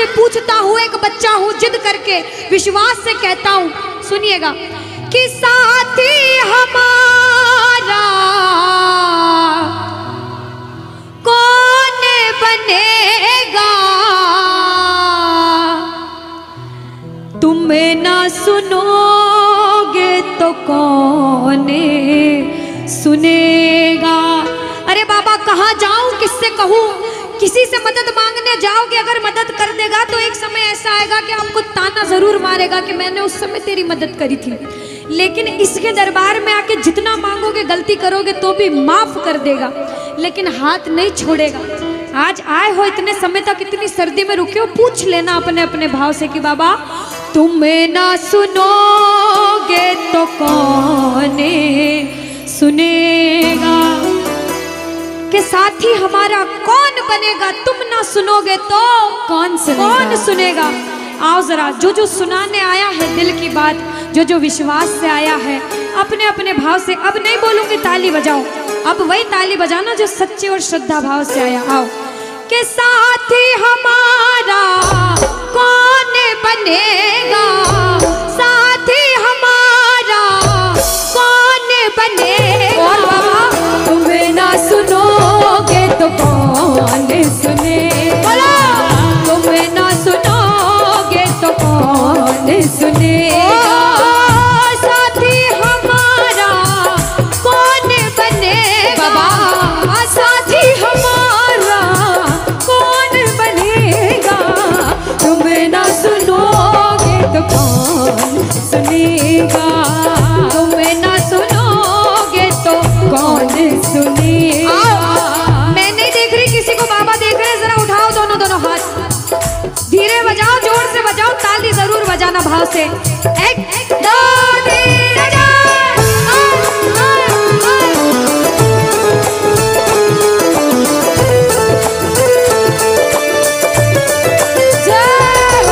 से पूछता हूँ, एक बच्चा हूँ, जिद करके विश्वास से कहता हूँ, सुनिएगा, कि साथी हमारा कौन बनेगा, तुम ना सुनोगे तो कौन सुनेगा। अरे बाबा कहाँ जाऊं, किससे कहूं, किसी से मदद मांगने जाओगे, अगर मदद कर देगा तो एक समय ऐसा आएगा कि आपको ताना जरूर मारेगा कि मैंने उस समय तेरी मदद करी थी, लेकिन इसके दरबार में आके जितना मांगोगे, गलती करोगे तो भी माफ कर देगा, लेकिन हाथ नहीं छोड़ेगा। आज आए हो इतने समय तक, इतनी सर्दी में रुके हो, पूछ लेना अपने अपने भाव से कि बाबा तुम ना सुनोगे तो कौन सुनेगा, के साथी हमारा कौन बनेगा, तुम ना सुनोगे तो कौन सुनेगा। आओ जरा, जो जो सुनाने आया है दिल की बात, जो जो विश्वास से आया है, अपने अपने भाव से, अब नहीं बोलूंगी ताली बजाओ, अब वही ताली बजाना जो सच्चे और श्रद्धा भाव से आया। आओ, के साथी हमारा कौन बनेगा, साथी हमारा कौन बनेगा, तुम ना सुनोगे तो कौन सुनेगा, तुम ना सुनोगे तो कौन सुनेगा, साथी हमारा कौन बनेगा, साथी हमारा कौन बनेगा, तुम ना सुनोगे तो कौन सुनेगा, तुम ना सुनोगे तो कौन सुनेगा। मैं नहीं देख रही किसी को, बाबा देख रहे हैं, जरा उठाओ दोनों दोनों हाथ, धीरे बजाओ, जोर से बजाओ, ताली जरूर बजाना भाव से। एक दो तीन चार,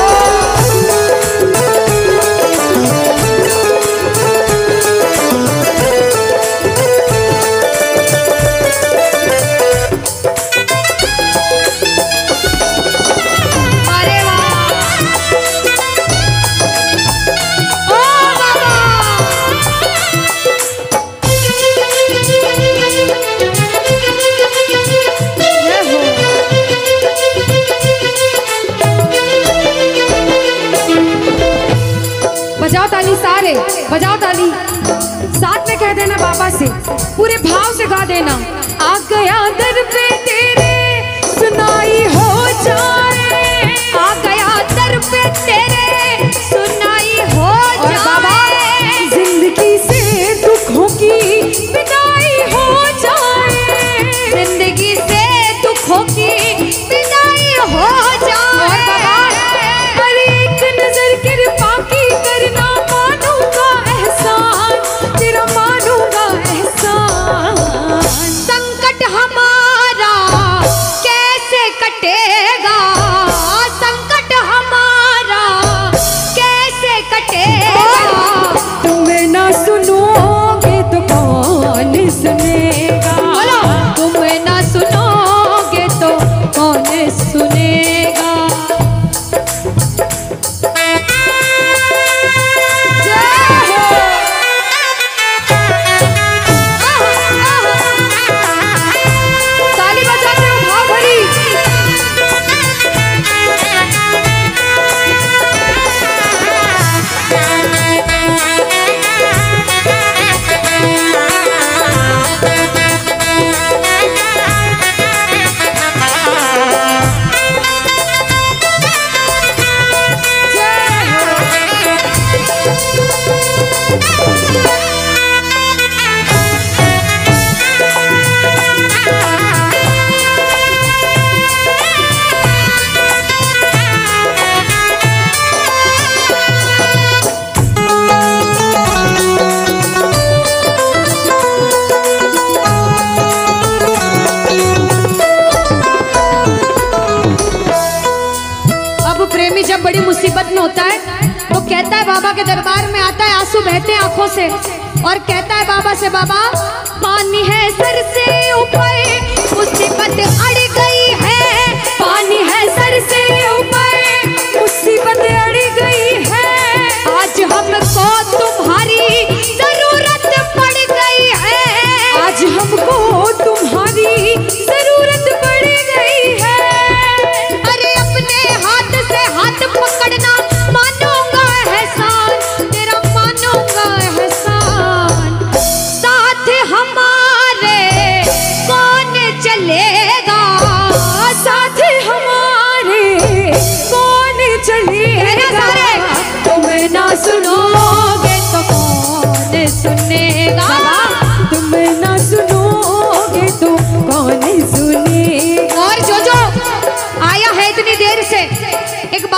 बजाओ ताली, सारे बजाओ ताली, साथ में कह देना बाबा से, पूरे भाव से गा देना। आ गया दर पे तेरे सुनाई हो जाए, आ गया दर पे तेरे सुनाई हो जाए, जिंदगी से दुखों की विदाई हो जाए, जिंदगी से दुखों की विदाई हो जाए, पर एक नजर कृपा की करना, मानूंगा एहसान तेरा, मानूंगा एहसान, संकट हमारा कैसे कटेगा, संकट हमारा कैसे कटेगा, तुम ना सुनोगे तो कौन सुनेगा, तुम ना सुनोगे तो कौन सुनेगा। ताली बजाते हो भाव भरी, जब बड़ी मुसीबत में होता है तो कहता है, बाबा के दरबार में आता है, आंसू बहते हैं आंखों से, और कहता है बाबा से, बाबा पानी है सर से ऊपर, मुसीबत अड़ गई है, पानी है सर से ऊपर,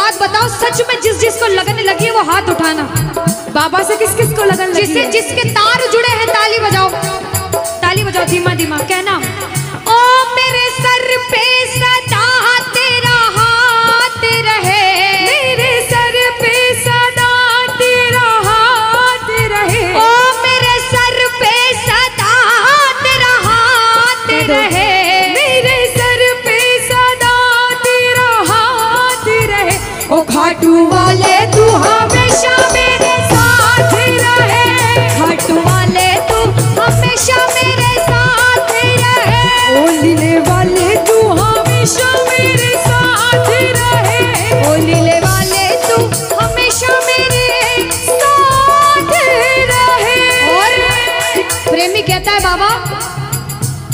बात बताओ, सच में जिस जिसको लगन लगी है वो हाथ उठाना। बाबा से किस किस को लगन लगी है? जिसके तार जुड़े हैं ताली बजाओ, ताली बजाओ धीमा धीमा, कहना ओ मेरे सर पे सदा तेरा हाथ रहे, मेरे सर पे सदा तेरा हाथ रहे, ओ मेरे सर पे सदा तेरा हाथ रहे, मेरे सर पे सदा तेरा हाथ रहे। ओ खाटू वाले तू हमेशा मेरे साथ रहे, खाटू वाले तू हमेशा मेरे साथ रहे, ओ लीले वाले तू हमेशा मेरे साथ रहे, ओ लीले वाले तू हमेशा मेरे साथ रहे। और प्रेमी कहता है बाबा,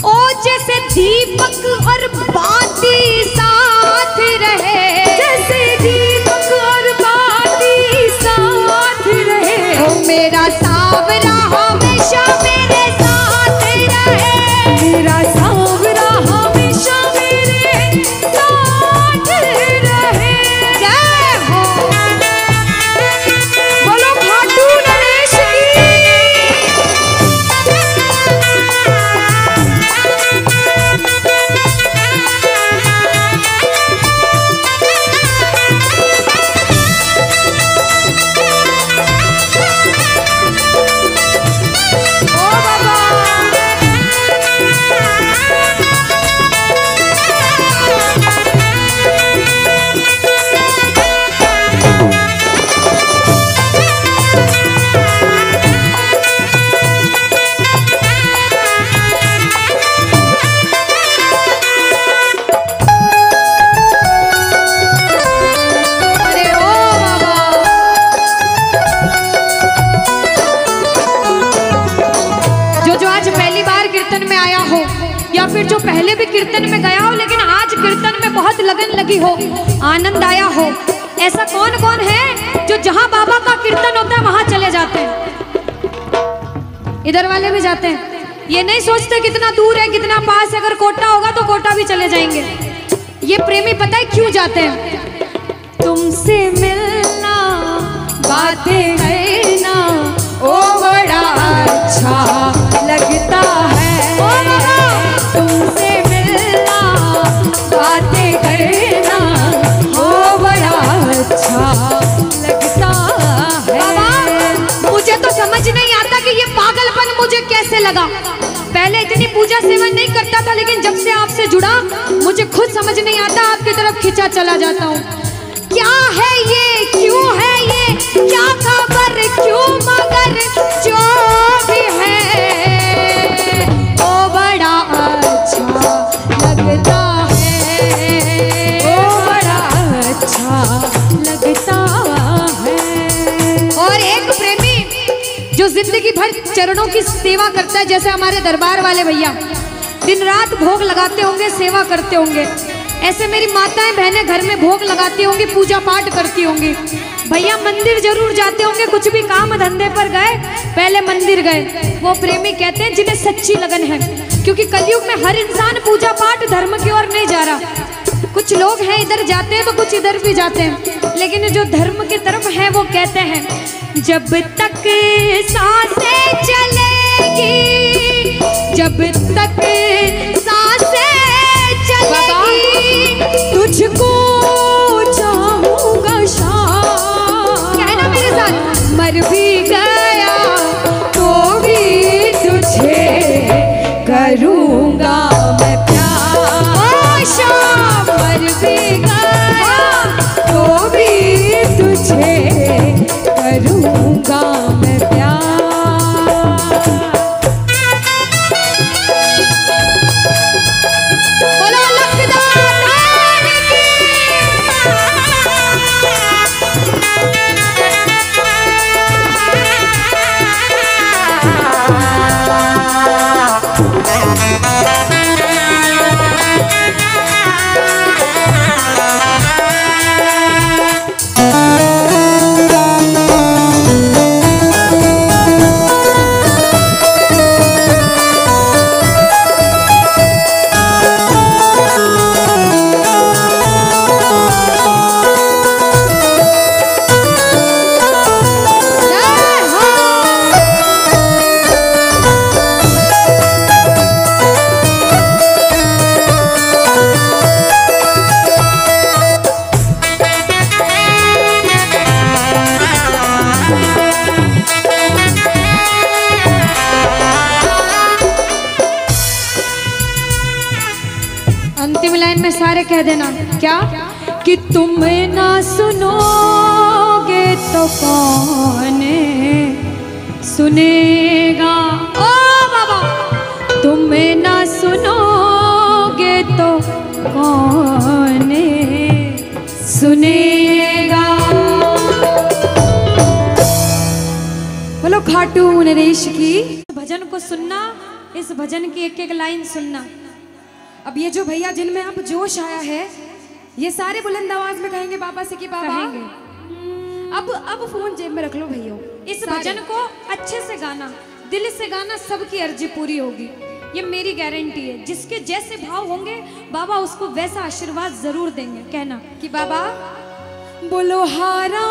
ओ जैसे दीपक और बाती साथ रहे, जैसे दीपक और बाती साथ रहे, ओ मेरा सावरा हमेशा मेरे साथ रहे, मेरा सांवरा हमेशा मेरे साथ रहे। जय हो। बोलो खाटू नरेश की। ओ बाबा अरे ओ बाबा, जो आज पहली बार कीर्तन में आया हो या फिर जो पहले भी कीर्तन में गया हो लेकिन आज कीर्तन में बहुत लगन लगी हो, आनंद आया हो, ऐसा कौन कौन है जो जहां बाबा का कीर्तन होता है वहां चले जाते हैं? इधर वाले भी जाते हैं, ये नहीं सोचते कितना दूर है कितना पास है, अगर कोटा होगा तो कोटा भी चले जाएंगे। ये प्रेमी पता है क्यों जाते हैं? तुमसे मिलना बातें करना ओ बड़ा अच्छा लगता है, ओ बाबा, तुमसे मिलना बातें करना ओ बड़ा अच्छा लगता है। बाबा मुझे तो समझ नहीं आता कि ये पागलपन मुझे कैसे लगा। पहले इतनी पूजा सेवन नहीं करता था लेकिन जब से आपसे जुड़ा मुझे खुद समझ नहीं आता, आपकी तरफ खिंचा चला जाता हूँ। क्या है ये, क्यों है ये, क्या खबर, क्यों मगर जो भी है ओ बड़ा अच्छा लगता है, ओ बड़ा अच्छा लगता है। और एक प्रेमी जो जिंदगी भर चरणों की सेवा करता है, जैसे हमारे दरबार वाले भैया दिन रात भोग लगाते होंगे, सेवा करते होंगे, ऐसे मेरी माताएं बहनें घर में भोग लगाती होंगी, पूजा पाठ करती होंगी। भैया मंदिर जरूर जाते होंगे, कुछ भी काम धंधे पर गए पहले मंदिर गए। वो प्रेमी कहते हैं जिन्हें सच्ची लगन है, क्योंकि कलयुग में हर इंसान पूजा पाठ धर्म की ओर नहीं जा रहा। कुछ लोग हैं इधर जाते हैं तो कुछ इधर भी जाते हैं, लेकिन जो धर्म की तरफ है वो कहते हैं जब तक सांसें चलेगी, जब तक सांसें चलेगी तुझको चाहूंगा शाम, कहना मेरे साथ, मर भी गया तो भी तुझे करूंगा मैं प्यार। ओ शाम, मर भी गया तो भी तुझे करूंगा मैं प्यार। में सारे कह देना क्या कि तुम ना सुनोगे तो कौन सुनेगा। ओ बाबा, तुम ना सुनोगे तो कौन सुनेगा। बोलो खाटू नरेश की। भजन को सुनना, इस भजन की एक एक लाइन सुनना। अब ये जो भैया जिनमें अब जोश आया है, ये सारे बुलंद आवाज में कहेंगे बाबा से कि बाबा कहेंगे। अब फोन जेब में रख लो भैया। इस भजन को अच्छे से गाना, दिल से गाना, सबकी अर्जी पूरी होगी, ये मेरी गारंटी है। जिसके जैसे भाव होंगे बाबा उसको वैसा आशीर्वाद जरूर देंगे। कहना कि बाबा बोलो हारा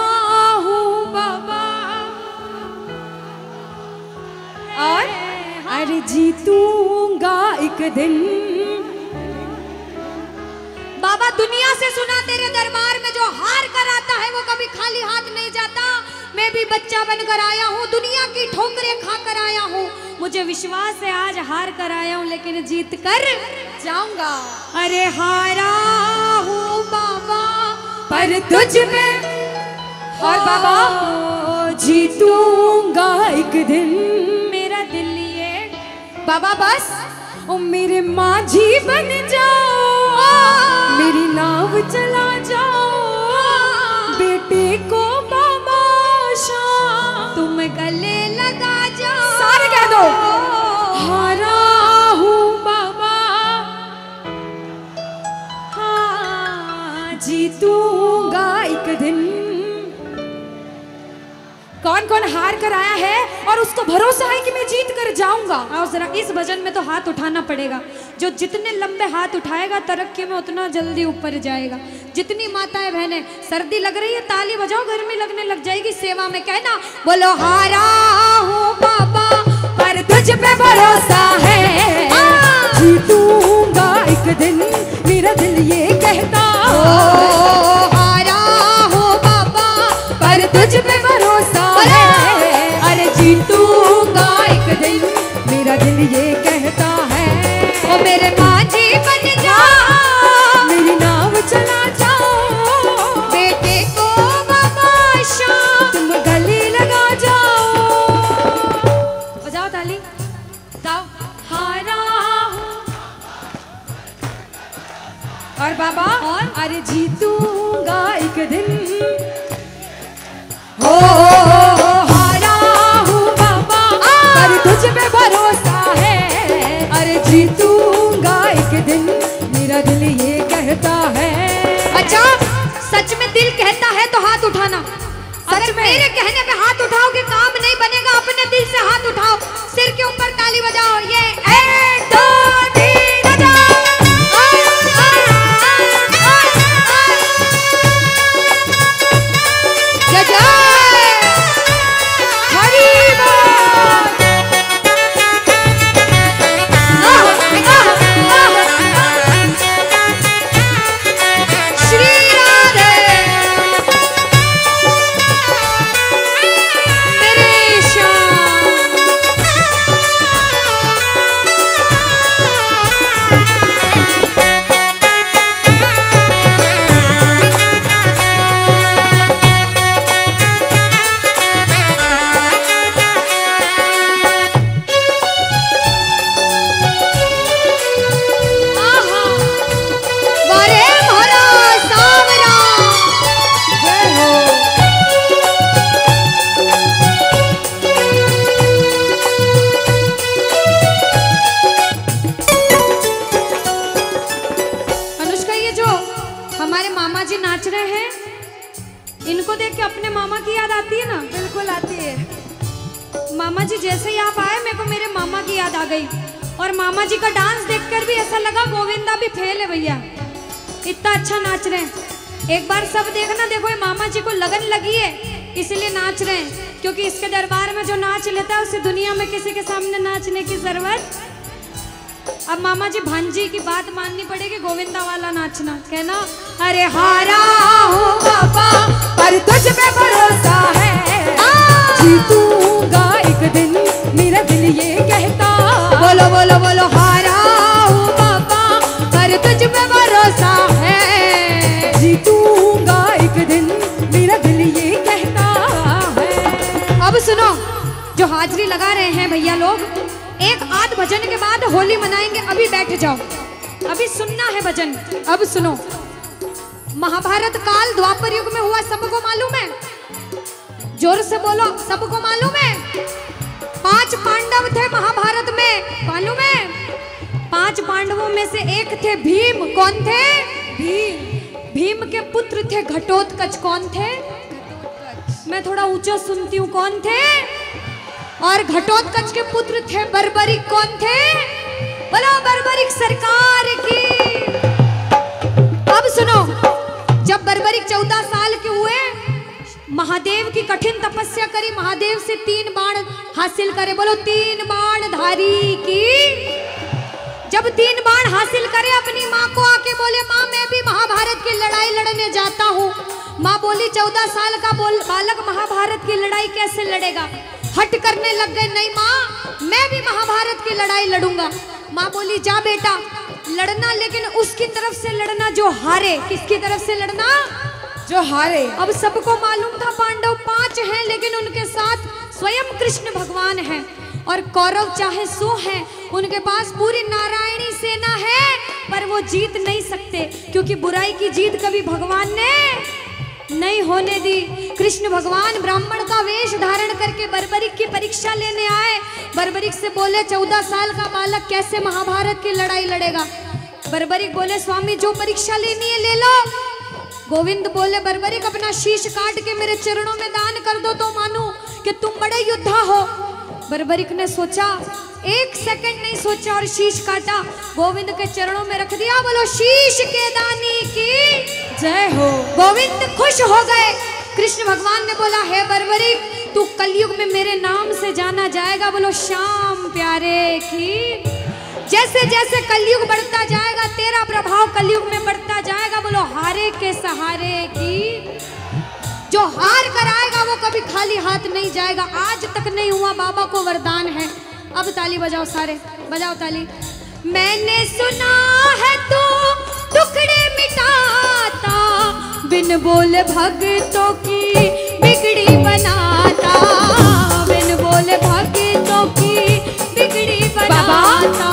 हूँ बाबा और अरे जीतूंगा एक दिन। बाबा दुनिया से सुना तेरे दरबार में जो हार कर आता है वो कभी खाली हाथ नहीं जाता। मैं भी बच्चा बनकर आया हूँ, दुनिया की ठोकरें खा कर आया हूँ। मुझे विश्वास है आज हार कर आया हूँ लेकिन जीत कर जाऊंगा। अरे हारा हूँ बाबा पर तुझ में और बाबा जीतूंगा एक दिन। मेरा दिल ये बाबा बस ओ मेरे माझी बन जाओ, मेरी नाव चला जाओ, बेटे को बाबा शाम तुम गले लगा जाओ। सारे कह दो हारा हूँ बाबा, हाँ जीतूंगा एक दिन। कौन कौन हार कर आया है और उसको भरोसा है कि मैं जीत कर जाऊंगा। आओ जरा, इस भजन में तो हाथ उठाना पड़ेगा। जो जितने लंबे हाथ उठाएगा तरक्की में उतना जल्दी ऊपर जाएगा। जितनी माताएं बहनें सर्दी लग रही है ताली बजाओ, गर्मी लगने लग जाएगी सेवा में। कहना बोलो हारा हूँ बाबा पर तुझ पे भरोसा है, जीतूंगा एक दिन। मेरा दिल ये कहता हारा हूँ बाबा पर तुझ पे भरोसा है, अरे जीतूंगा एक दिन। मेरा दिल ये कहता है ओ मेरे माझी बन जाओ, मेरी नाव चला जाओ, बेटे को बाबा शाम तुम गले लगा जाओ। बजाओ ताली, जाओ हारा हूँ और बाबा और अरे जीतूंगा एक दिन। हो हारा हूँ बाबा पर तुझ पे भरोसा है, अरे जीतूंगा एक दिन। मेरा दिल ये कहता है। अच्छा, सच में दिल कहता है तो हाथ उठाना। अगर मेरे कहने पे हाथ उठाओगे काम नहीं बनेगा। अपने दिल से हाथ उठाओ, सिर के ऊपर ताली बजाओ। ये 1 2 3 बजाओ। जय जय हरी बोल। श्री राधे मेरे श्याम। आहा, वारे भरा सावरा। जय हो। अनुष्का, ये जो हमारे मामा जी नाच रहे हैं इनको देख के अपने मामा की याद आती है ना? बिल्कुल आती है। मामा जी जैसे ही आप आए मेरे को मेरे मामा की याद आ गई। और मामा जी का डांस देखकर भी ऐसा लगा गोविंदा भी फेल है भैया, इतना अच्छा नाच रहे हैं। एक बार सब देखना, देखो ये मामा जी को लगन लगी है इसलिए नाच रहे हैं। क्योंकि इसके दरबार में जो नाच लेता है उसे दुनिया में किसी के सामने नाचने की जरूरत। अब मामा जी भांजी की बात माननी पड़ेगी, गोविंदा वाला नाचना। कहना अरे हारा हूँ बाबा पर तुझ पे भरोसा है, जीतूंगा एक दिन। मेरा दिल ये कहता बोलो बोलो बोलो हारा हूँ बाबा पर तुझ पे भरोसा भैया लोग, एक आध भजन के बाद होली मनाएंगे। अभी बैठ जाओ, अभी सुनना है भजन। अब सुनो, महाभारत काल द्वापर युग में हुआ, सबको मालूम है? जोर से बोलो, सबको मालूम है? 5 पांडव थे महाभारत में, मालूम है? 5 पांडवों में से एक थे भीम। कौन थे? भीम। भीम के पुत्र थे घटोत्कच। कौन थे? मैं थोड़ा ऊंचा सुनती हूँ। कौन थे? और घटोत्कच के पुत्र थे बर्बरिक। कौन थे? बोलो बर्बरिक सरकार की। अब सुनो, जब बर्बरिक 14 साल के हुए, महादेव की कठिन तपस्या करी, महादेव से 3 बाण हासिल करे। बोलो 3 बाण धारी की। जब 3 बाण हासिल करे, अपनी माँ को आके बोले, माँ मैं भी महाभारत की लड़ाई लड़ने जाता हूँ। माँ बोली 14 साल का बालक महाभारत की लड़ाई कैसे लड़ेगा? हट करने लग गए, नहीं माँ मैं भी महाभारत की लड़ाई लड़ूंगा। माँ बोली जा बेटा लड़ना, लेकिन उसकी तरफ से लड़ना जो हारे। किसकी तरफ से लड़ना? जो हारे। अब सबको मालूम था पांडव 5 हैं, लेकिन उनके साथ स्वयं कृष्ण भगवान हैं। और कौरव चाहे 100 हैं, उनके पास पूरी नारायणी सेना है, पर वो जीत नहीं सकते, क्योंकि बुराई की जीत कभी भगवान ने नहीं होने दी। कृष्ण भगवान ब्राह्मण का वेश धारण करके बर्बरिक की परीक्षा लेने आए। बर्बरिक से बोले 14 साल का बालक कैसे महाभारत की लड़ाई लड़ेगा? बर्बरिक बोले स्वामी जो परीक्षा लेनी है ले लो। गोविंद बोले बर्बरिक अपना शीश काट के मेरे चरणों में दान कर दो तो मानूं कि तुम बड़े योद्धा हो। बर्बरिक ने सोचा, 1 सेकंड नहीं सोचा और शीश काटा, गोविंद के चरणों में रख दिया। बोलो शीश के दानी की जय हो। गोविंद खुश हो गए। कृष्ण भगवान ने बोला हे बर्बरिक तू कलयुग में मेरे नाम से जाना जाएगा। बोलो श्याम प्यारे की। जैसे जैसे कलयुग बढ़ता जाएगा तेरा प्रभाव कलयुग में बढ़ता जाएगा। बोलो हारे के सहारे की। जो हार कर आएगा वो कभी खाली हाथ नहीं जाएगा। आज तक नहीं हुआ, बाबा को वरदान है। अब ताली बजाओ, सारे बजाओ ताली। मैंने सुना है तू टुकड़े मिटाता, बिन बोले भक्तों की बिगड़ी बनाता, बिन बोले भक्तों की बिगड़ी बनाता।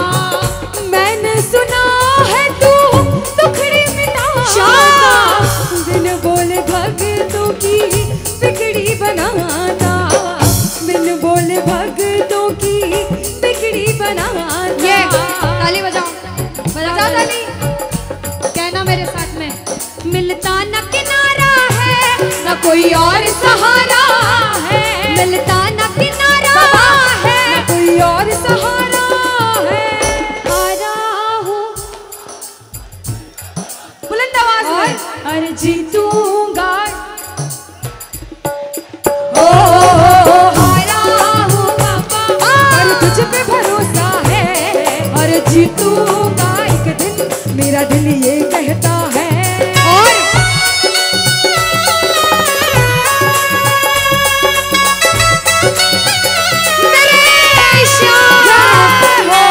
मैंने सुना है तू टुकड़े मिटाता, बिन बोले भक्तों की बिगड़ी बनाता, बिन बोले भक्तों की बिगड़ी बनाता। ये ताली बजाओ, बजाओ ताली। कहना मेरे साथ में, मिलता न किनारा है न कोई और सहारा है, मिलता न किनारा है न कोई और सहारा है। हारा हूँ बुलंद आवाज में अरे जीतूंगा। हारा हूँ बाबा, और तुझ पे भरोसा है, और जीतूंगा एक दिन, मेरा दिल ये कहता है। और मेरे श्याम हो।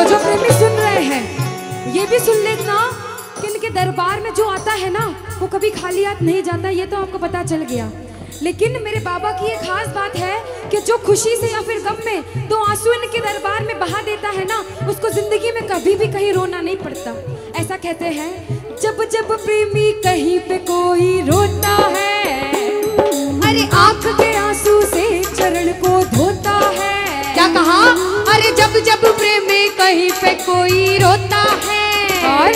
जो प्रेमी सुन रहे हैं ये भी सुन लेना कि इनके दरबार में जो आता है ना वो कभी खाली हाथ नहीं जाता, ये तो आपको पता चल गया। लेकिन मेरे बाबा की एक खास बात है कि जो खुशी से या फिर गम में 2 आंसू इनके दरबार में बहा देता है ना, उसको जिंदगी में कभी भी कहीं रोना नहीं पड़ता। ऐसा कहते हैं, जब जब प्रेमी कहीं पे कोई रोता है, अरे आंख के आंसू से चरण को धोता है। क्या कहा? अरे जब जब प्रेमी कहीं पे कोई रोता है, और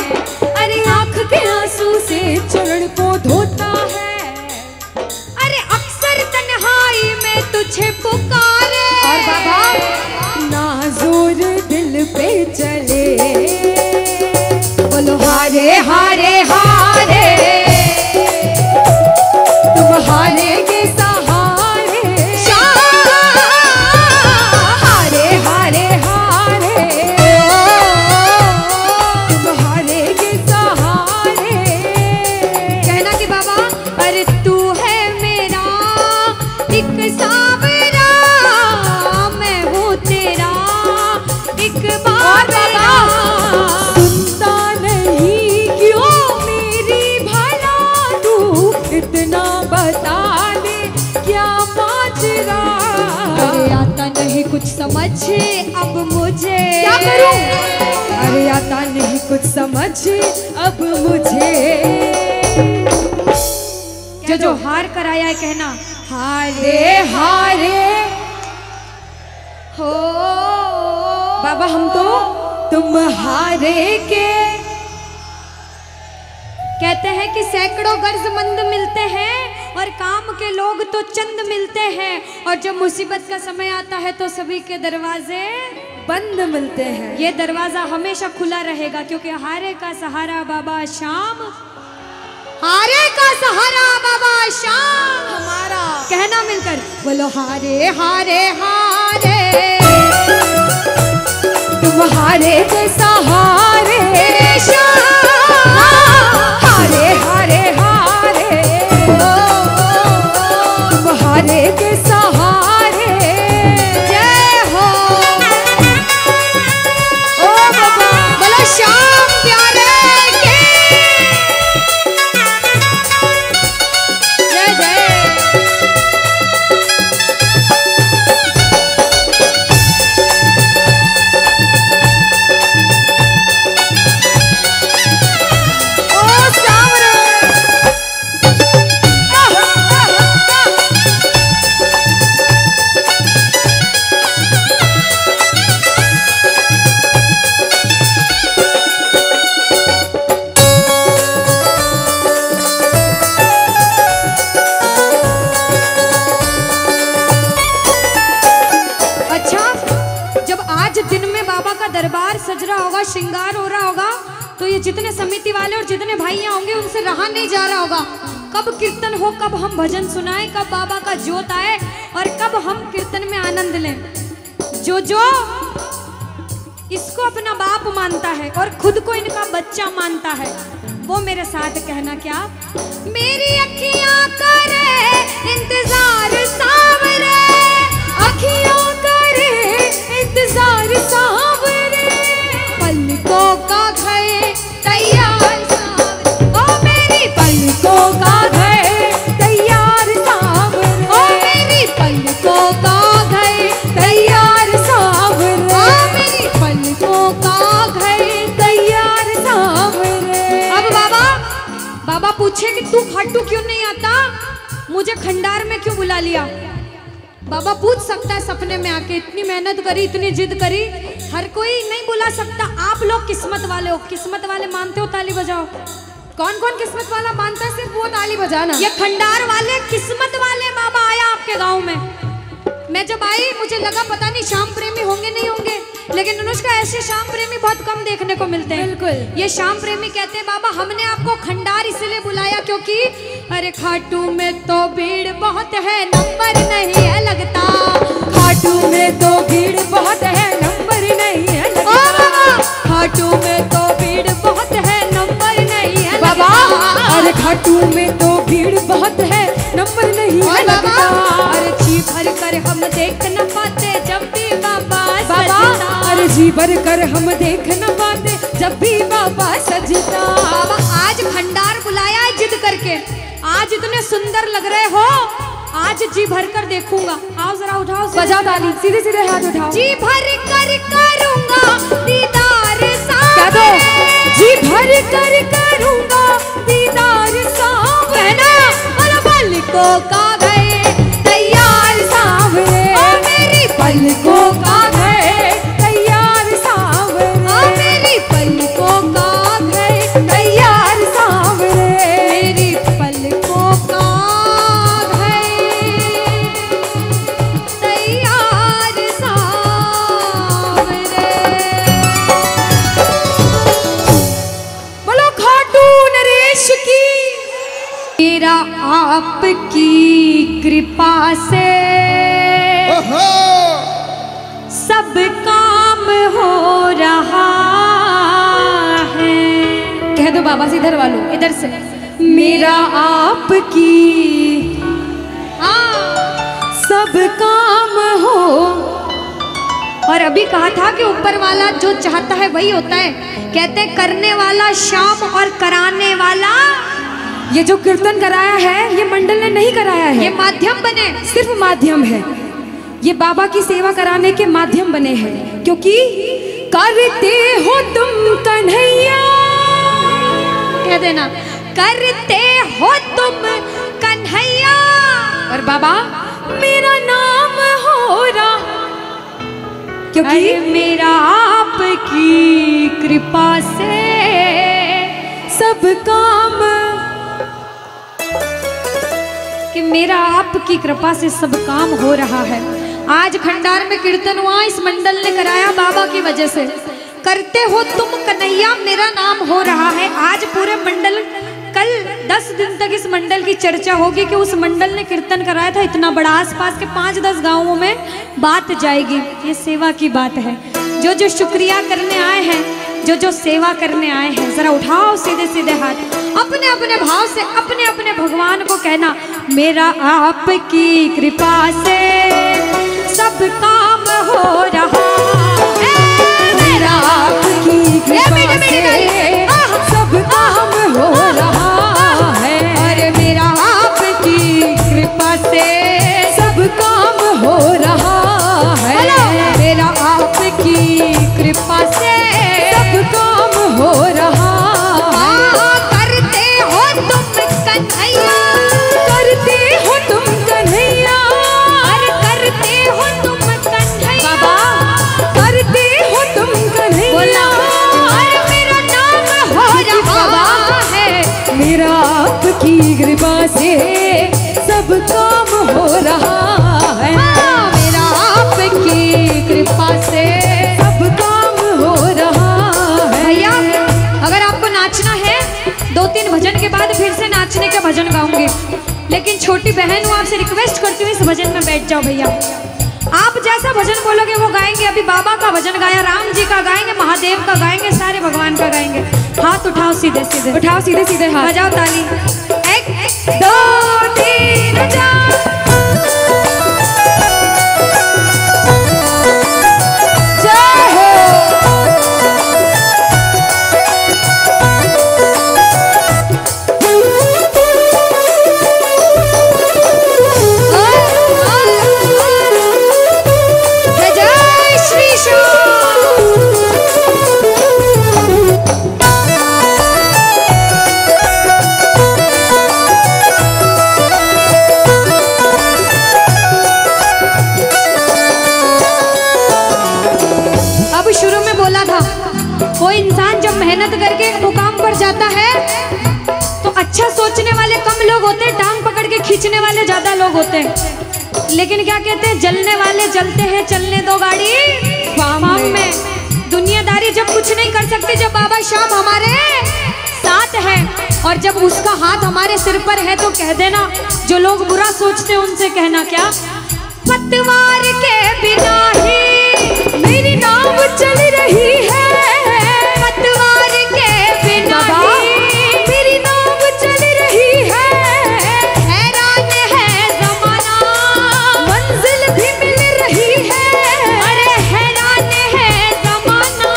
अरे आंख के आंसू से चरण को धोता है। अरे अक्सर तन्हाई में तुझे पुकारे। और बाबा नाज़ुर दिल पे चले, बोलो हारे हारे हारे, तुम हारे के सहारे। हारे हारे हारे, सजना। अरे आता नहीं कुछ समझ अब मुझे, क्या करूं? अरे आता नहीं कुछ समझ अब मुझे। जो हार कर आया है कहना हारे हारे हो। बाबा हम तो तुम्हारे के। कहते हैं कि सैकड़ों गर्जमंद मिलते हैं और काम के लोग तो चंद मिलते हैं, और जब मुसीबत का समय आता है तो सभी के दरवाजे बंद मिलते हैं। ये दरवाजा हमेशा खुला रहेगा, क्योंकि हारे का सहारा बाबा शाम, हारे का सहारा बाबा शाम हमारा। कहना मिलकर बोलो हारे हारे हारे, तुम्हारे के सहारे शाम, हारे हारे हारे, तुम्हारे के सहारे। जय हो। ओ बाबा बोलो श्याम प्यारे के जय जय। दरबार सज रहा होगा, श्रृंगार हो रहा होगा, तो ये जितने समिति वाले और जितने भाइयां होंगे उनसे रहा नहीं जा रहा होगा। कब कीर्तन हो, कब हम भजन सुनाएं, कब बाबा का जोत आए और कब हम कीर्तन में आनंद लें। जो जो इसको अपना बाप मानता है और खुद को इनका बच्चा मानता है, वो मेरे साथ कहना क्या। मेरी अखियां करे इंतजार सावरे, अखियों करे इंतजार सावरे, पलकों का घए तैयार सावरे, ओ मेरी पलकों का घए तैयार सावरे, ओ मेरी पलकों का घए तैयार सावरे, ओ मेरी पलकों का घए तैयार सावरे। अब बाबा पूछे कि तू खाटू क्यों नहीं आता, मुझे खंडार में क्यों बुला लिया। बाबा पूछ सकता है सपने में आके, इतनी मेहनत करी, इतनी जिद करी, हर कोई नहीं बुला सकता। आप लोग किस्मत वाले हो, किस्मत वाले मानते हो, ताली बजाओ। कौन कौन किस्मत वाला मानता है, सिर्फ वो ताली बजाना। ये खंडार वाले किस्मत वाले बाबा आया आपके गांव में। मैं जब आई मुझे लगा पता नहीं श्याम प्रेमी होंगे नहीं होंगे, लेकिन अनुष्का ऐसे श्याम प्रेमी बहुत कम देखने को मिलते हैं। बिल्कुल। ये श्याम प्रेमी कहते हैं बाबा हमने आपको खंडार इसलिए बुलाया क्योंकि अरे खाटू में तो भीड़ बहुत है, नंबर नहीं है लगता। खाटू में तो भीड़ बहुत है, नंबर नहीं है लगता। ओ बाबा खाटू में तो भीड़ बहुत है, नंबर नहीं है बाबा। अरे लगता। खाटू में तो भीड़ बहुत है, नंबर नहीं है लगता। अरे जी भर कर हम देख न पाते जब भी बाबा सजता। अरे जी भर कर हम देख न पाते जब भी बाबा सजता। बाबा आज खंडार बुलाया है जिद करके, आज इतने सुंदर लग रहे हो, आज जी भर कर देखूंगा। आओ जरा उठाओ, बजाओ ताली, सीधे सीधे हाथ उठाओ। जी भर कर करूंगा दीदार क्या दो? जी भर कर करूंगा दीदार सावरे, और पलकों का गए तैयार सावरे, ओ मेरी पलकों का गए तैयार सावरे, ओ मेरी पलकों का गए तैयार सावरे, मेरी पलकों का गए तैयार सावरे। बोलो खाटू नरेश की। मेरा आपकी कृपा से सब काम हो रहा है। कह दो बाबा से, इधर वालों, इधर से मेरा आपकी सब काम हो। और अभी कहा था कि ऊपर वाला जो चाहता है वही होता है। कहते हैं करने वाला श्याम और कराने वाला ये जो कीर्तन कराया है ये मंडल ने नहीं कराया है, ये माध्यम बने, सिर्फ माध्यम है। ये बाबा की सेवा कराने के माध्यम बने हैं, क्योंकि करते हो तुम कन्हैया, कह देना करते हो तुम कन्हैया, और बाबा मेरा नाम हो रहा, क्योंकि मेरा आपकी कृपा से सब काम, कि मेरा आपकी कृपा से सब काम हो रहा है। आज खंडार में कीर्तन हुआ, इस मंडल ने कराया बाबा की वजह से। करते हो तुम कन्हैया मेरा नाम हो रहा है। आज पूरे मंडल, कल 10 दिन तक इस मंडल की चर्चा होगी कि उस मंडल ने कीर्तन कराया था इतना बड़ा, आसपास के 5-10 गांवों में बात जाएगी। ये सेवा की बात है। जो जो शुक्रिया करने आए हैं, जो जो सेवा करने आए हैं, जरा उठाओ सीधे सीधे हाथ, अपने अपने भाव से अपने अपने भगवान को कहना, मेरा आपकी कृपा से सब काम हो रहा है, मेरा आपकी कृपा से सब काम हो रहा है, और मेरा आपकी कृपा से सब काम हो रहा है, मेरा आपकी कृपा से सब काम हो रहा है। करते हो तुम कन्हैया, करते हो तुम कन्हैया, अरे करते हो तुम कन्हैया, बाबा करते हो तुम कन्हैया, बोला अरे मेरा नाम हो रहा है, मेरा आपकी कृपा से सब काम हो रहा है, मेरा आपकी कृपा से सब काम हो रहा है। भैया अगर आपको नाचना है 2-3 भजन के बाद फिर से नाचने के भजन गाऊंगी, लेकिन छोटी बहन हूँ, आपसे रिक्वेस्ट करती हूँ इस भजन में बैठ जाओ भैया। आप जैसा भजन बोलोगे वो गाएंगे। अभी बाबा का भजन गाया, राम जी का गाएंगे, महादेव का गाएंगे, सारे भगवान का गाएंगे। हाथ उठाओ सीधे सीधे, उठाओ सीधे सीधे हाथ, बजाओ ताली, 1 2 3 जय हो। जय जय श्री श्याम। अब शुरू में बोला था, कोई इंसान जब मेहनत करके एक मुकाम पर जाता है तो अच्छा सोचने वाले कम लोग होते हैं, टांग पकड़ के खींचने वाले ज्यादा लोग होते हैं। लेकिन क्या कहते हैं, जलने वाले जलते हैं, चलने दो गाड़ी फार्म में। दुनियादारी जब कुछ नहीं कर सकते, जब बाबा श्याम हमारे साथ है और जब उसका हाथ हमारे सिर पर है, तो कह देना, जो लोग बुरा सोचते हैं उनसे कहना क्या, पतवार के बिना ही मेरी नाव चल रही है, पतवार के बिना ही मेरी नाव चल रही है, हैरान है जमाना, मंजिल भी मिल रही है, अरे हैरान है जमाना,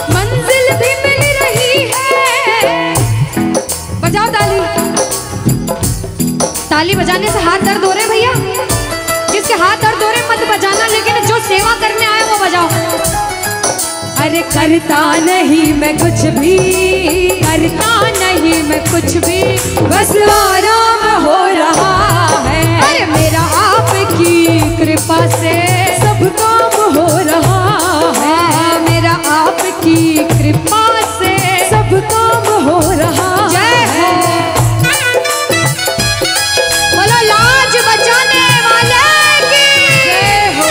मंजिल भी मिल रही है। बजाओ ताली, ताली बजाने से हाथ दर्द हो रहे भैया, जिसके हाथ दर्द हो रहे मत बजाना, लेकिन जो सेवा करने आए वो बजाओ। अरे करता नहीं मैं कुछ भी, करता नहीं मैं कुछ भी, बस आराम हो रहा है, अरे मेरा आपकी कृपा से सब काम हो रहा है, मेरा आपकी कृपा से सब काम हो रहा जय हो। बोलो लाज बचाने वाले की जय हो।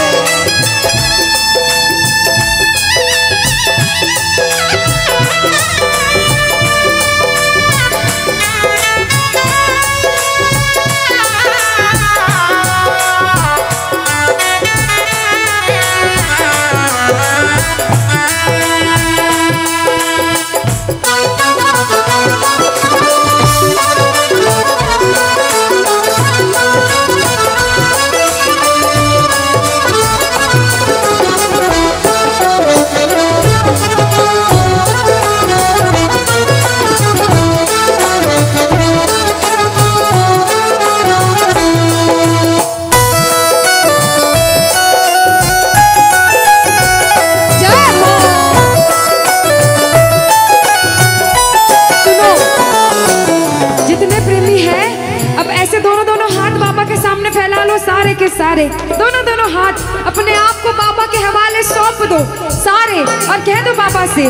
सारे, दोनों दोनों हाथ अपने आप को बाबा के हवाले सौंप दो सारे, और कह दो बाबा से,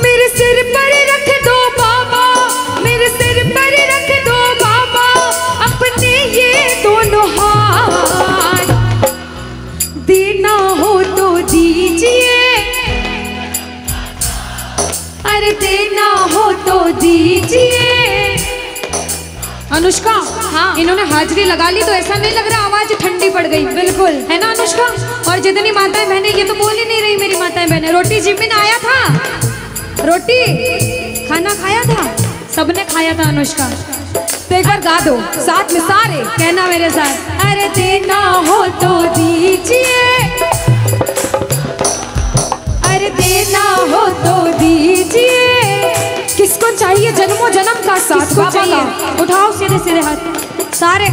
मेरे सिर पर रख दो बाबा, मेरे सिर पर रख दो बाबा, अपने ये दोनों हाथ, देना हो तो दीजिए, अरे देना हो तो दीजिए। अनुष्का, हाँ, इन्होंने हाजिरी लगा ली तो ऐसा नहीं लग रहा आवाज ठंडी पड़ गई? बिल्कुल, है ना अनुष्का? और जितनी माताएं बहनें, ये तो बोल ही नहीं रही मेरी माताएं बहनें। रोटी जिमिन आया था, रोटी खाना खाया था, सबने खाया था अनुष्का। तो एक बार गा दो साथ में सारे, कहना मेरे साथ, अरे देना हो तो दीजिए, अरे देना हो तो दीजिए। किसको चाहिए जन्मों जन्म का साथ? को चाहिए? उठाओ सीधे सीधे हाथ सारे।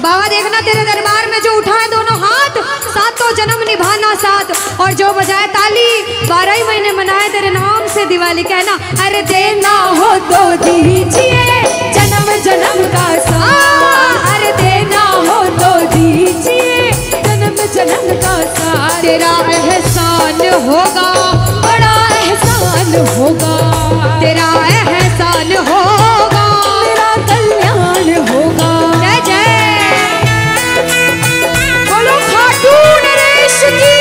बाबा देखना तेरे दरबार में जो उठाए दोनों हाथ, सातों जन्म निभाना साथ, और जो बजाए ताली 12 ही महीने मनाए तेरे नाम से दिवाली। कहना, अरे देना हो तो दीजिए, जन्म जन्म का साथ, अरे देना हो तो दीजिए, जन्म जन्म का साथ। तेरा एहसान होगा, बड़ा एहसान होगा, तेरा एहसान होगा, मेरा कल्याण होगा। जय जय बोलो खाटू नरेश की।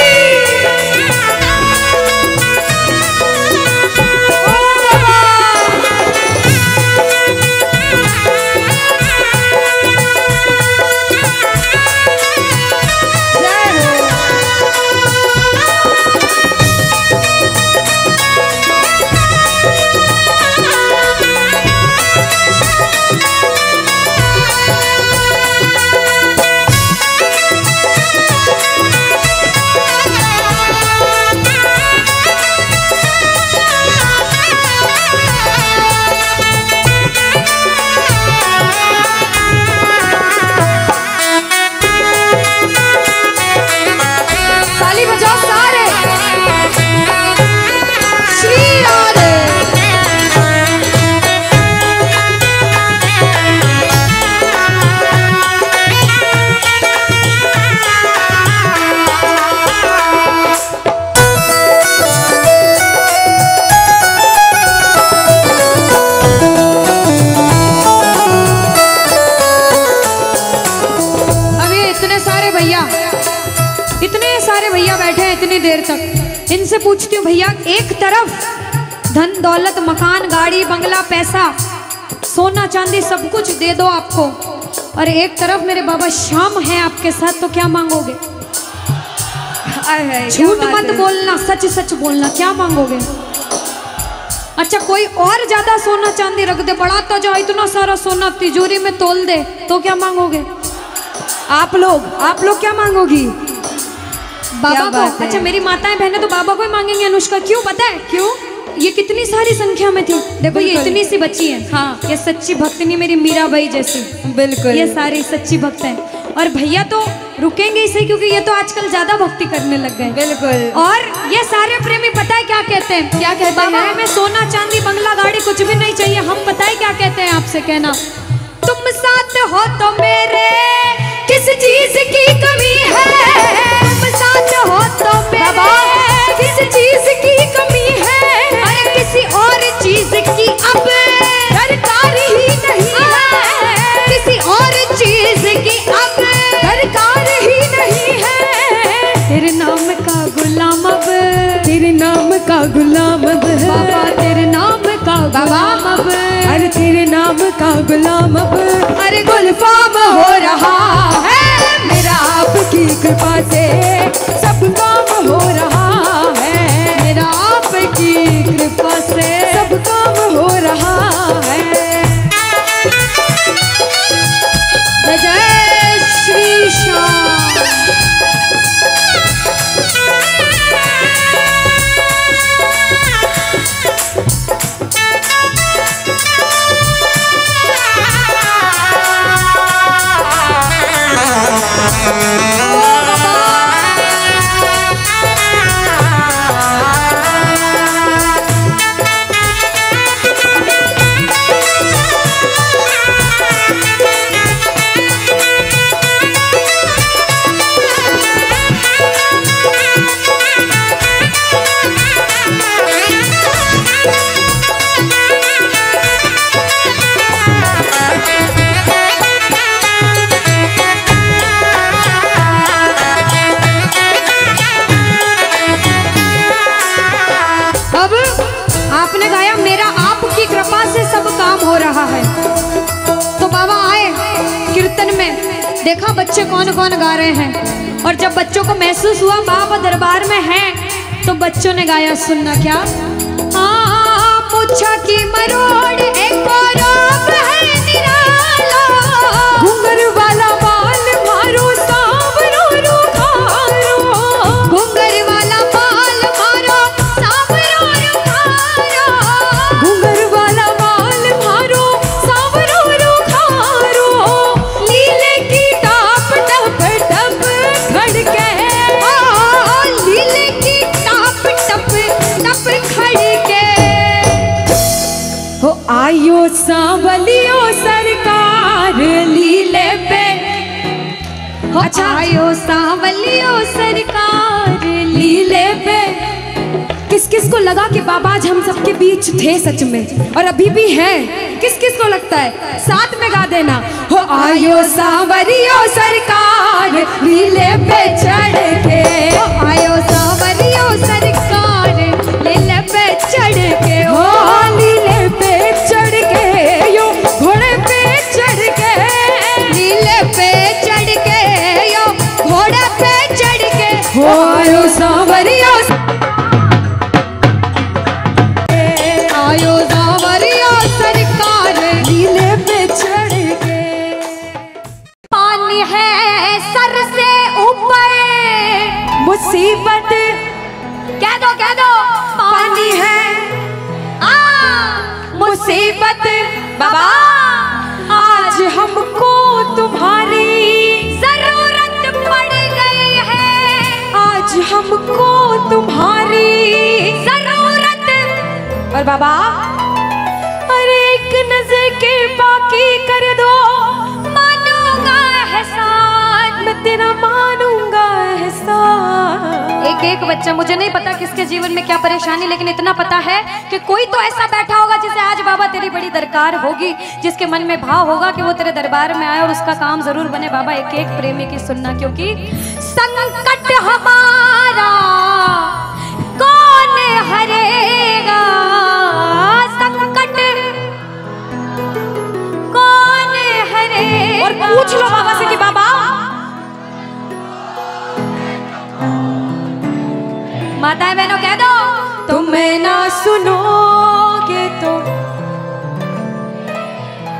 देर तक इनसे पूछती हूँ, भैया एक तरफ धन दौलत मकान गाड़ी बंगला पैसा सोना चांदी सब कुछ दे दो आपको, और एक तरफ मेरे बाबा शाम है आपके साथ, तो क्या मांगोगे? झूठ मत बोलना, सच सच बोलना, क्या मांगोगे? अच्छा कोई और ज्यादा सोना चांदी रख दे, बढ़ाता जाओ इतना सारा सोना तिजोरी में तोल दे, तो क्या मांगोगे? आप लोग क्या मांगोगी? बाबा को। अच्छा मेरी माताएं बहनें तो बाबा को ही मांगेंगे अनुष्का, क्यों पता है? क्यों? ये कितनी सारी संख्या में थी, देखो ये इतनी सी बच्ची है, हाँ ये सच्ची भक्तनी मेरी मीराबाई जैसी, बिल्कुल ये सारी सच्ची भक्त हैं। और भैया तो रुकेंगे इसे, क्योंकि ये तो आजकल ज्यादा भक्ति करने लग गए, बिल्कुल। और ये सारे प्रेमी पता है क्या कहते हैं? क्या कहते हैं? बाबा हमें सोना चांदी बंगला गाड़ी कुछ भी नहीं चाहिए, हम पता है क्या कहते हैं आपसे? कहना, तुम साथ हो तो मेरे किस चीज की कमी है, तुम साथ हो तो मेरे किस चीज की कमी है, अरे किसी और चीज की अब दरकार ही नहीं है, किसी और चीज की अब दरकार ही नहीं है। तेरे नाम का गुलाम अब, तेरे नाम का गुलाम अब बाबा, तेरे नाम का गुलाम अब, अरे तेरे नाम का गुलाम अब, अरे गुलफाम हो रहा है मेरा आपकी कृपा से, सब काम हो रहा है मेरा आपकी कृपा से, सब काम हो रहा है। जय जय श्री श्याम। देखा बच्चे कौन कौन गा रहे हैं। और जब बच्चों को महसूस हुआ बाबा दरबार में हैं, तो बच्चों ने गाया, सुनना क्या। मुच्छा की मरोड़ एक और है निराला, घुंघर वाला बाल मारो सांवरो रुखारो, घुंघर वाला बाल मारो सांवरो रुखारो, घुंघर वाला बाल मारो सांवरो रुखारो, लीले की टाप टप टप खड़के, लीले की टाप टप टप खड़के। हो आयो सांवलियो सरकार लीले पे, अच्छा आयो सांवलियो सरकार लीले पे। किस किस को लगा कि बाबा आज हम सबके बीच थे सच में, और अभी भी हैं? किस किस को लगता है? साथ में गा देना। हो आयो सांवरियो सरकार लीले पे चढ़ के, हो आयो सांवलियो सरकार लीले पे चढ़ के, हो लीले पे चढ़ के, यो घोड़े पे चढ़ के, लीले पे चढ़ के, यो घोड़े पे चढ़ के। हो आयो सांवरियो आयो सांवरियो सरकार लीले पे चढ़ के। पानी है सर से ऊपर, मुसीबत कह दो पानी है, मुसीबत बाबा आज हमको तुम्हारी जरूरत पड़ गई है, आज हमको तुम्हारी जरूरत। और बाबा अरे एक नजर के बाकी कर दो, मानूंगा एहसान, मैं तेरा मानूंगा एहसान। एक एक बच्चा, मुझे नहीं पता किसके जीवन में क्या परेशानी, लेकिन इतना पता है कि कोई तो ऐसा बैठा होगा जिसे आज बाबा तेरी बड़ी दरकार होगी, जिसके मन में भाव होगा कि वो तेरे दरबार में आए और उसका काम जरूर बने। बाबा एक एक प्रेमी की सुनना, क्योंकि संकट हमारा कौन हरेगा, संकट कौन हरेगा। और पूछ लो बाबा से कि बाबा माताएं बहनों कह दो, तुम्हें ना सुनोगे तो।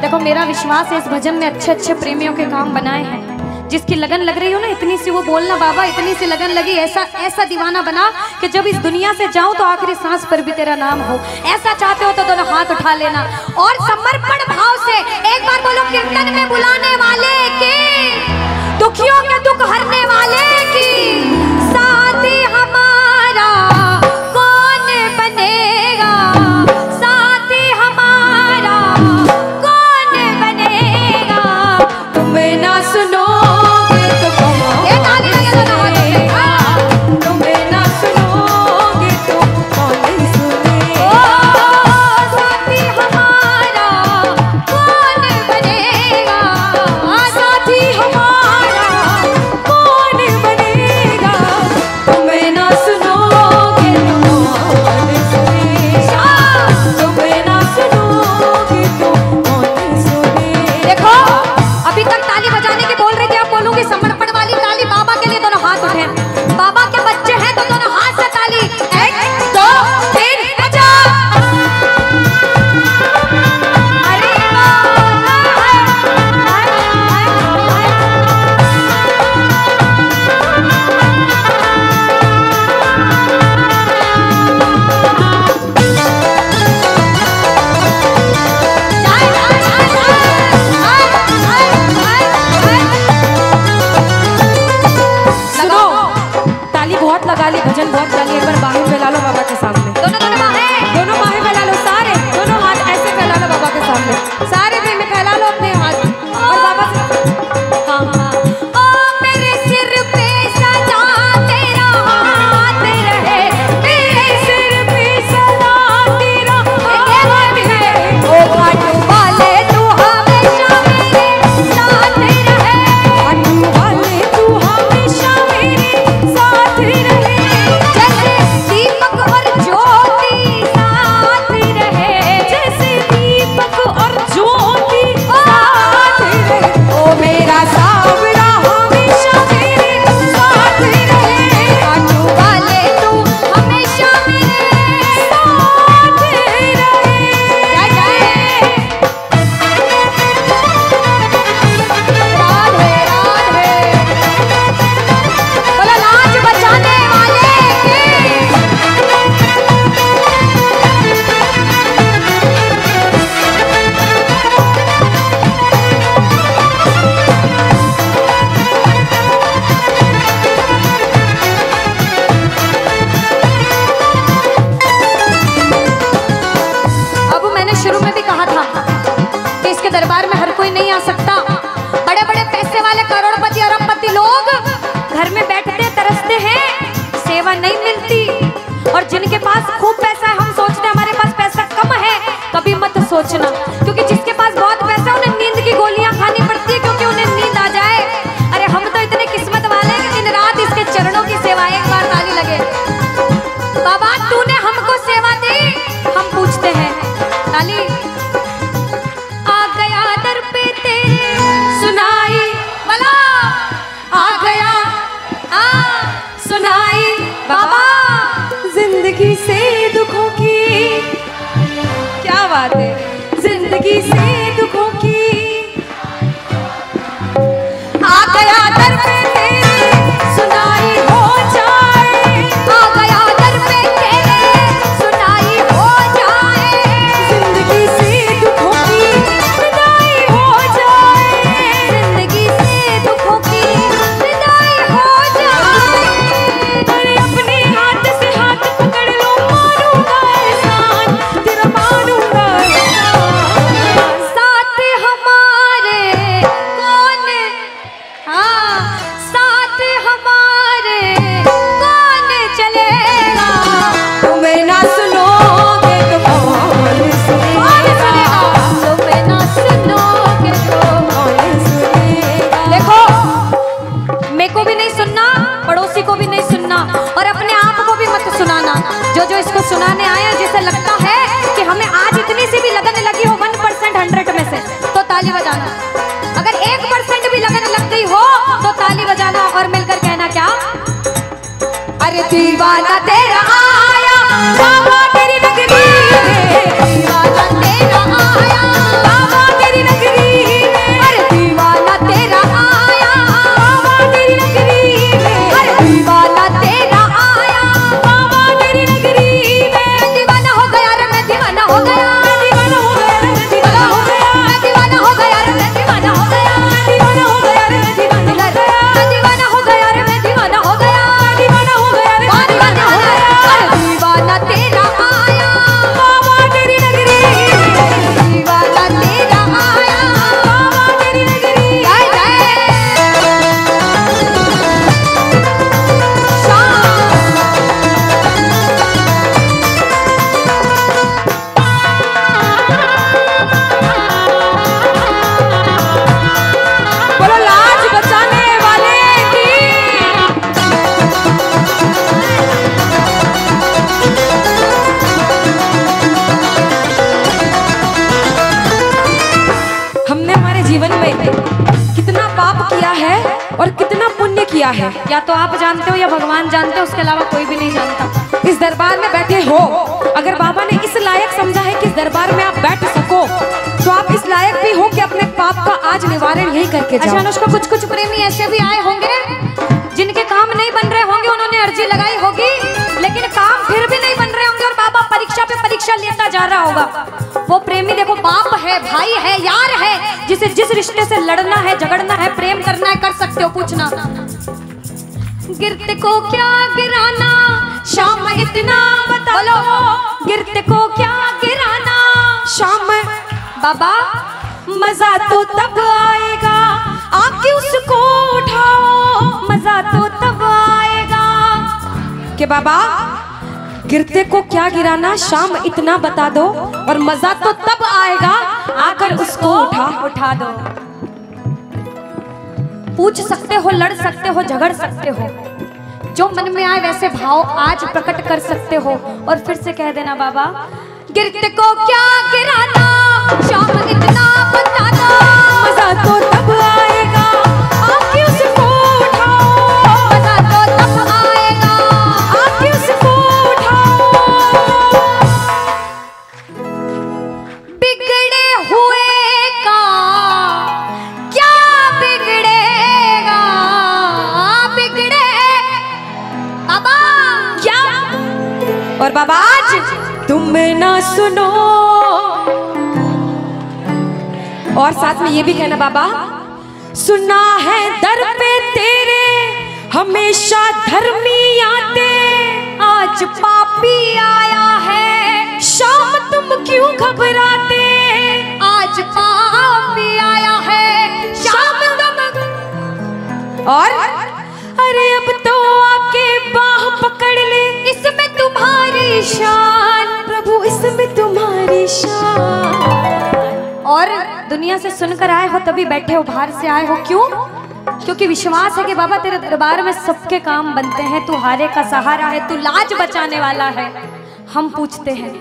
देखो मेरा विश्वास है इस भजन में अच्छे अच्छे प्रेमियों के काम बनाए हैं। जिसकी लगन लग रही हो ना, इतनी सी वो बोलना बाबा, इतनी सी लगन लगी, ऐसा ऐसा दीवाना बना कि जब इस दुनिया से जाऊं तो आखिरी सांस पर भी तेरा नाम हो। ऐसा चाहते हो तो दोनों हाथ उठा लेना और समर्पण भाव से एक बार बोलो, कीर्तन में बुलाने वाले की, दुखियों के दुख हरने वाले की, साथी हमारा कौन बनेगा, साथी हमारा कौन बनेगा। तुम्हें ना सुनो भजन बहुत गाली। एक बार बाहें फैला लो बाबा के सामने, दोनों बाहें फैला लो, सारे दोनों हाथ ऐसे फैला लो बाबा के सामने, सारे में फैला लो अपने हाथ और बाबा से हाँ हाँ। ओ मेरे सिर पे सदा तेरा हाथ रहे, मेरे सिर पे सदा तेरा हाथ रहे, ओ खाटू वाले तू हमेशा मेरे साथ रहे, खाटू वाले तू हमेशा मेरे साथ रहे। जैसे दीपक और नहीं मिलती। और जिनके पास खूब पैसा है, हम सोचते हैं हमारे पास पैसा कम है, कभी मत सोचना, क्योंकि जिसके पास बहुत पैसा है उन्हें नींद की गोलियां खानी पड़ती है, क्योंकि उन्हें नींद आ जाए। अरे हम तो इतने किस्मत वाले हैं कि दिन रात इसके चरणों की सेवा, एक बार ताली लगे। बाबा तूने हमको सेवा दी, हम पूछते हैं ताली। आ गया दर पे तेरे सुनाई वाला, आ गया सुनाई बाबा जिंदगी से दुखों की, क्या बात है, जिंदगी से दुखों की। आ गया दर पे तेरे सुनाई हो जाए, आ गया दर पे तेरे सुनाई हो जाए, जिंदगी से दुखों की विदाई हो जाए, जिंदगी से दुखों की विदाई हो जाए। अरे अपने हाथ से हाथ पकड़ लो, मारूंगा एहसान तेरा, मारूंगा एहसान। साथ हमारे कौन, हाँ साथ हमारे कौन चलेगा, तुम्हें ना सुनोगे तो कौन सुनेगा, तुम्हें ना सुनोगे तो कौन सुनेगा। देखो मेरे को भी नहीं सुनना, पड़ोसी को भी नहीं सुनना, और अपने आप को भी मत सुनाना। जो इसको सुनाने आए हैं, जिसे लगता है कि हमें आज इतनी सी भी लगन लगी हो 1% 100 में से, तो ताली बजाना। अगर 1% भी लगन लग गई हो तो ताली बजाना और मिलकर कहना क्या, अरे दीवाना तेरा आया बाबा तेरी नगरी में, दीवाना तेरा आया बाबा तेरी नगरी में, अरे दीवाना तेरा आया बाबा तेरी नगरी में, अरे दीवाना तेरा आया बाबा तेरी नगरी में। दीवाना हो गया रे मैं, दीवाना हो गया, दीवाना हो गया रे मैं, दीवाना हो गया, दीवाना हो गया रे मैं, दीवाना हो गया, दीवाना हो गया रे मैं, दीवाना हो गया, दीवाना हो गया रे मैं, दीवाना हो गया, दीवाना हो गया रे मैं, दीवाना हो गया। अरे दीवाना तेरा आया बाबा तेरी नगरी में, दीवाना तेरा आया बाबा तेरी नगरी। जय जय बोलो लाज बचाने वाले की। हमने हमारे जीवन में कितना पाप किया है और कितना पुण्य किया है, या तो आप जानते हो या भगवान जानते हो, उसके अलावा कोई भी नहीं जानता। इस दरबार में बैठे हो, अगर बाबा ने इस लायक समझा है कि इस दरबार में आप बैठ सको, तो आप इस लायक भी हो कि अपने पाप का आज निवारण यही करके जाओ। अच्छा अनुष्का, कुछ प्रेमी ऐसे भी आए होंगे जिनके काम नहीं बन रहे होंगे, उन्होंने अर्जी लगाई होगी लेकिन काम फिर भी नहीं बन रहे होंगे, और बाबा परीक्षा पे परीक्षा लेता जा रहा होगा। वो प्रेमी देखो, बाप है, भाई है, यार है, जिसे जिस रिश्ते से लड़ना है, झगड़ना है, प्रेम करना है, कर सकते हो। पूछना गिरते को क्या गिराना, शाम इतना बता लो, गिरते को क्या गिराना शाम बाबा, मजा तो तब आएगा आके उसको उठाओ, मजा तो तब आएगा कि बाबा गिरते को क्या गिराना, शाम इतना बता दो, और मजा तो तब आएगा आकर उसको उठा दो। पूछ सकते हो, लड़ सकते हो, झगड़ सकते हो, जो मन में आए वैसे भाव आज प्रकट कर सकते हो, और फिर से कह देना बाबा गिरते को क्या गिराना, शाम इतना बता दो, मजा तो तब आएगा आके उसको उठाओ, मजा तो तब आएगा आके उसको उठाओ। बिगड़े हुए का क्या बिगड़ेगा, बिगड़े बाबा क्या। और बाबा आज तुम ना सुनो, और साथ में ये भी कहना बाबा, सुना है दर पे तेरे हमेशा धर्मी आते, आज पापी आया है, शाम तुम क्यों घबराते, आज पापी आया है, शाम तुम। और अरे अब तो आके बाह पकड़ ले, दुनिया से सुनकर आए हो तभी बैठे हो, बाहर से आए हो क्यों? क्योंकि विश्वास है कि बाबा तेरे दरबार में सबके काम बनते हैं, तू हारे का सहारा है, तू लाज बचाने वाला है। हम पूछते हैं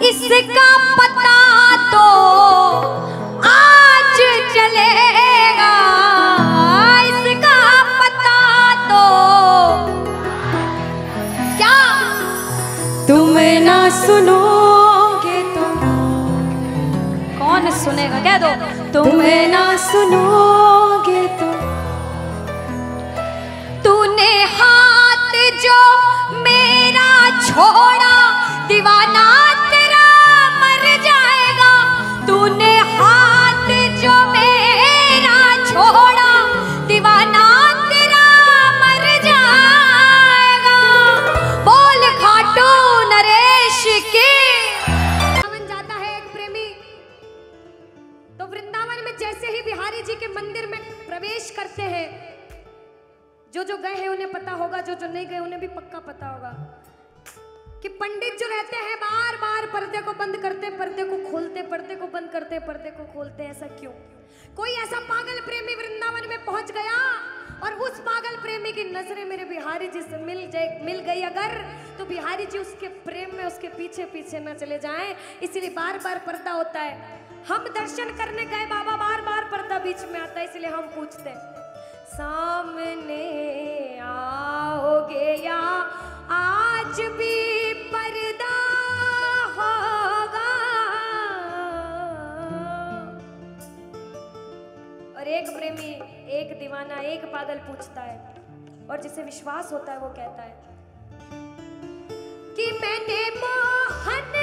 इसका पता तो आज चलेगा, इसका पता तो क्या तुम ना सुनोगे तो कौन सुनेगा? कह दो तुम ना सुनोगे तो तूने हाथ जो मेरा छोड़ा दीवाना तेरा मर जाएगा, तूने हाथ जो मेरा छोड़ा दीवाना तेरा मर जाएगा। बोल खाटू नरेश की। बन जाता है एक प्रेमी तो वृंदावन में जैसे ही बिहारी जी के मंदिर में प्रवेश करते हैं, जो गए हैं उन्हें पता होगा, जो नहीं गए उन्हें भी पक्का पता होगा कि पंडित जो रहते हैं बार बार पर्दे को बंद करते, पर्दे को खोलते, पर्दे को बंद करते, पर्दे को खोलते। ऐसा क्यों? कोई ऐसा पागल प्रेमी वृंदावन में पहुंच गया और उस पागल प्रेमी की नजरें मेरे बिहारी जी से मिल गई अगर, तो बिहारी जी उसके प्रेम में उसके पीछे पीछे न चले जाएं, इसीलिए बार बार पर्दा होता है। हम दर्शन करने गए बाबा, बार बार पर्दा बीच में आता है, इसलिए हम पूछते सामने आओगे या आज भी पर्दा होगा। और एक प्रेमी, एक दीवाना, एक पागल पूछता है और जिसे विश्वास होता है वो कहता है कि मैंने मोहन,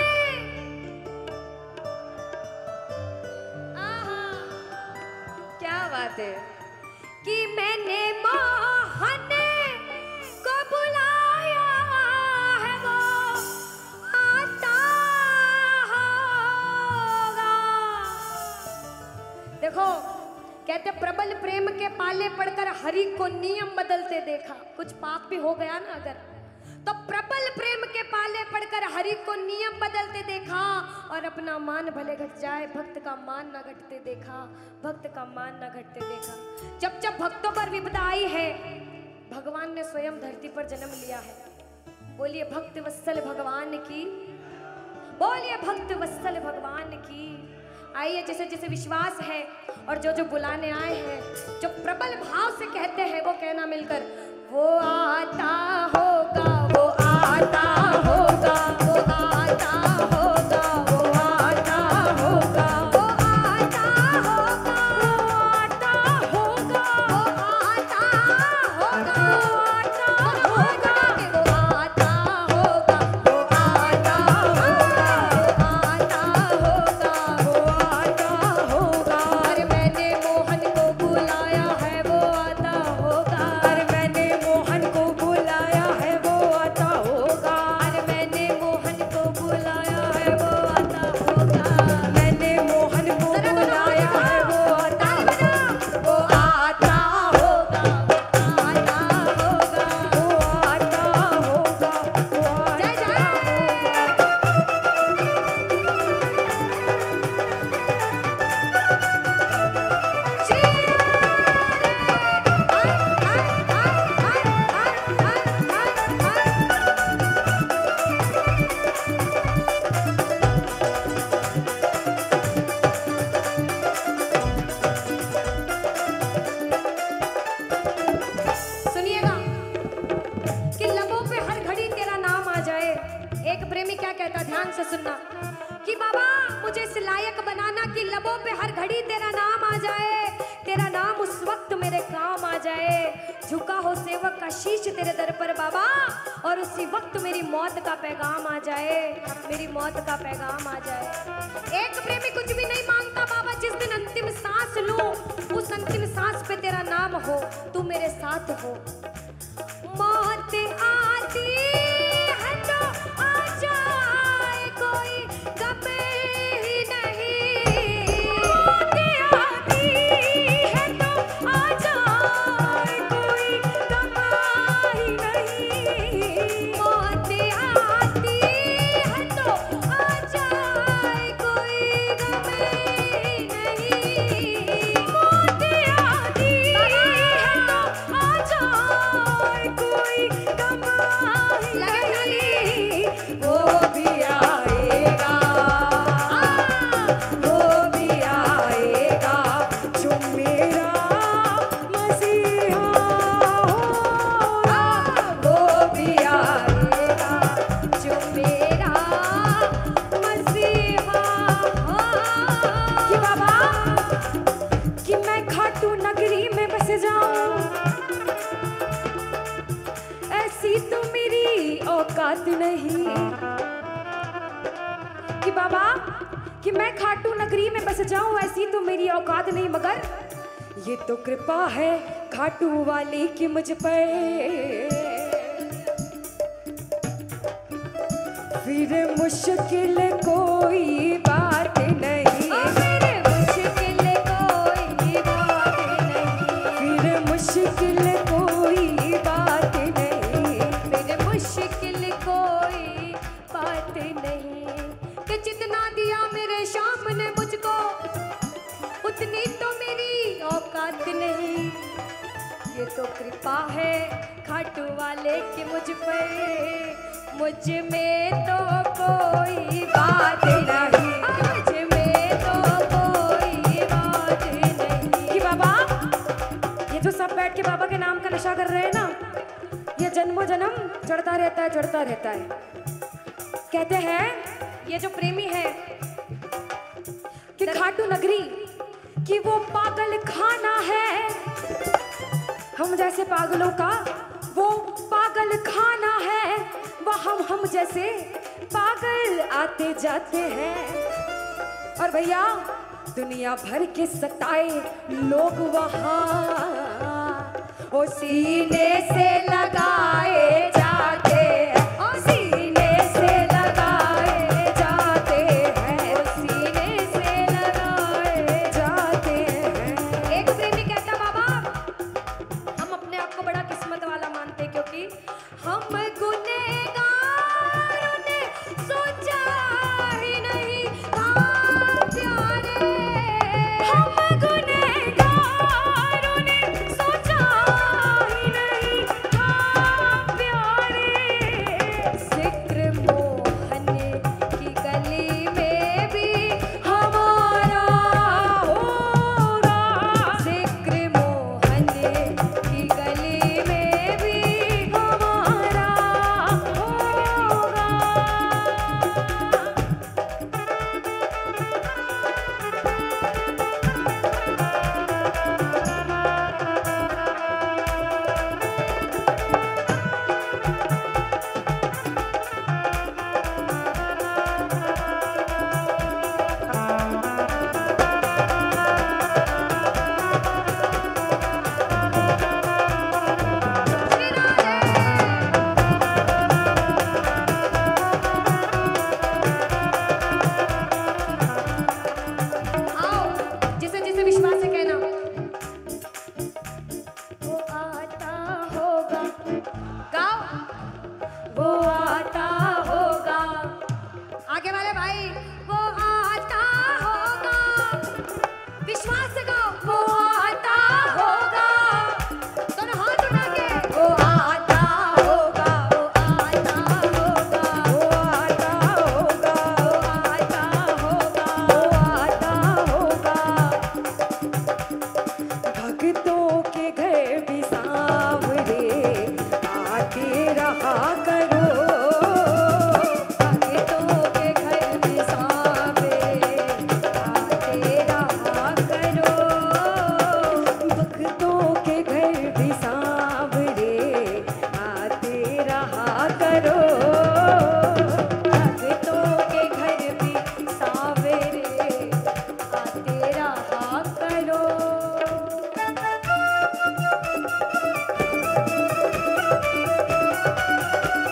क्या बात है, कि मैंने मोहन को बुलाया है वो आता होगा। देखो कहते प्रबल प्रेम के पाले पड़कर हरि को नियम बदलते देखा। कुछ पाप भी हो गया ना अगर, तो प्रबल प्रेम के पाले पड़कर हरि को नियम बदलते देखा और अपना मान भले घट जाए भक्त का मान न घटते देखा, भक्त का मान न घटते देखा। जब जब भक्तों पर विपदा आई है भगवान ने स्वयं धरती पर जन्म लिया है। बोलिए भक्त वत्सल भगवान की, बोलिए भक्त वत्सल भगवान की। आइए जैसे जैसे विश्वास है और जो जो बुलाने आए हैं, जो प्रबल भाव से कहते हैं वो कहना मिलकर, वो आता होगा, वो आता होगा, वो आता होगा, वो आता होगा, वो आता होगा, वो आता होगा, वो आता होगा, वो आता होगा, वो आता होगा, वो आता होगा, वो आता होगा। अरे मैंने मोहन को बुलाया है वो आता होगा, अरे मैंने मोहन को बुलाया है वो आता होगा, अरे मैंने मोहन को बुलाया है वो आता होगा, मैंने मोहन को बुलाया है वो आता होगा, वो आता होगा, वो आता होगा, वो आता होगा, वो आता सुनिएगा कि लबों पे हर घड़ी तेरा नाम आ जाए। एक प्रेमी क्या कहता, ध्यान से सुनना, कि बाबा मुझे इस लायक बनाना कि लबों पे हर घड़ी तेरा नाम आ जाए, तेरा नाम उस वक्त मेरे काम आ जाए। झुका हो सेवक का शीश तेरे दर पर बाबा और उसी वक्त मेरी मौत का पैगाम आ जाए, मेरी मौत का पैगाम आ जाए। एक प्रेमी कुछ भी नहीं मांगता बाबा, जिस दिन अंतिम सांस लूं उस अंतिम सांस पे तेरा नाम हो, तू मेरे साथ हो। मौत आती है तो आ जाए कोई गम ही नहीं, मौत आती है तो आ जाए कोई गम ही नहीं, मौत आती है तो आ जाए कोई गम ही नहीं। ऐसी तो मेरी औकात नहीं कि बाबा कि मैं खाटू नगरी में बस जाऊं, ऐसी तो मेरी औकात नहीं, मगर ये तो कृपा है खाटू वाले की मुझ पर। फिर मुश्किल कोई बात नहीं, फिर मुश्किल कोई बात नहीं, फिर मुश्किल कोई बात नहीं, फिर मुश्किल कोई बात नहीं। कि जितना दिया मेरे शाम ने मुझको, उतनी तो मेरी औकात नहीं। ये तो कृपा है खाटू वाले की मुझ पर, मुझ में तो कोई बात नहीं, मुझ में तो कोई बात नहीं। कि बाबा ये जो सब बैठ के बाबा के नाम का नशा कर रहे हैं ना, ये जन्मों जन्म चढ़ता रहता है, चढ़ता रहता है। कहते हैं ये जो प्रेमी है कि खाटू नगरी कि वो पागल खाना है, हम जैसे पागलों का वो पागल खाना है, वह हम जैसे पागल आते जाते हैं। और भैया दुनिया भर के सताए लोग वहाँ वो सीने से लगाए जाते हैं, और सीने से लगाए जाते हैं, वो सीने से लगाए जाते हैं। एक प्रेमी कहता बाबा हम अपने आप को बड़ा किस्मत वाला मानते, क्योंकि हम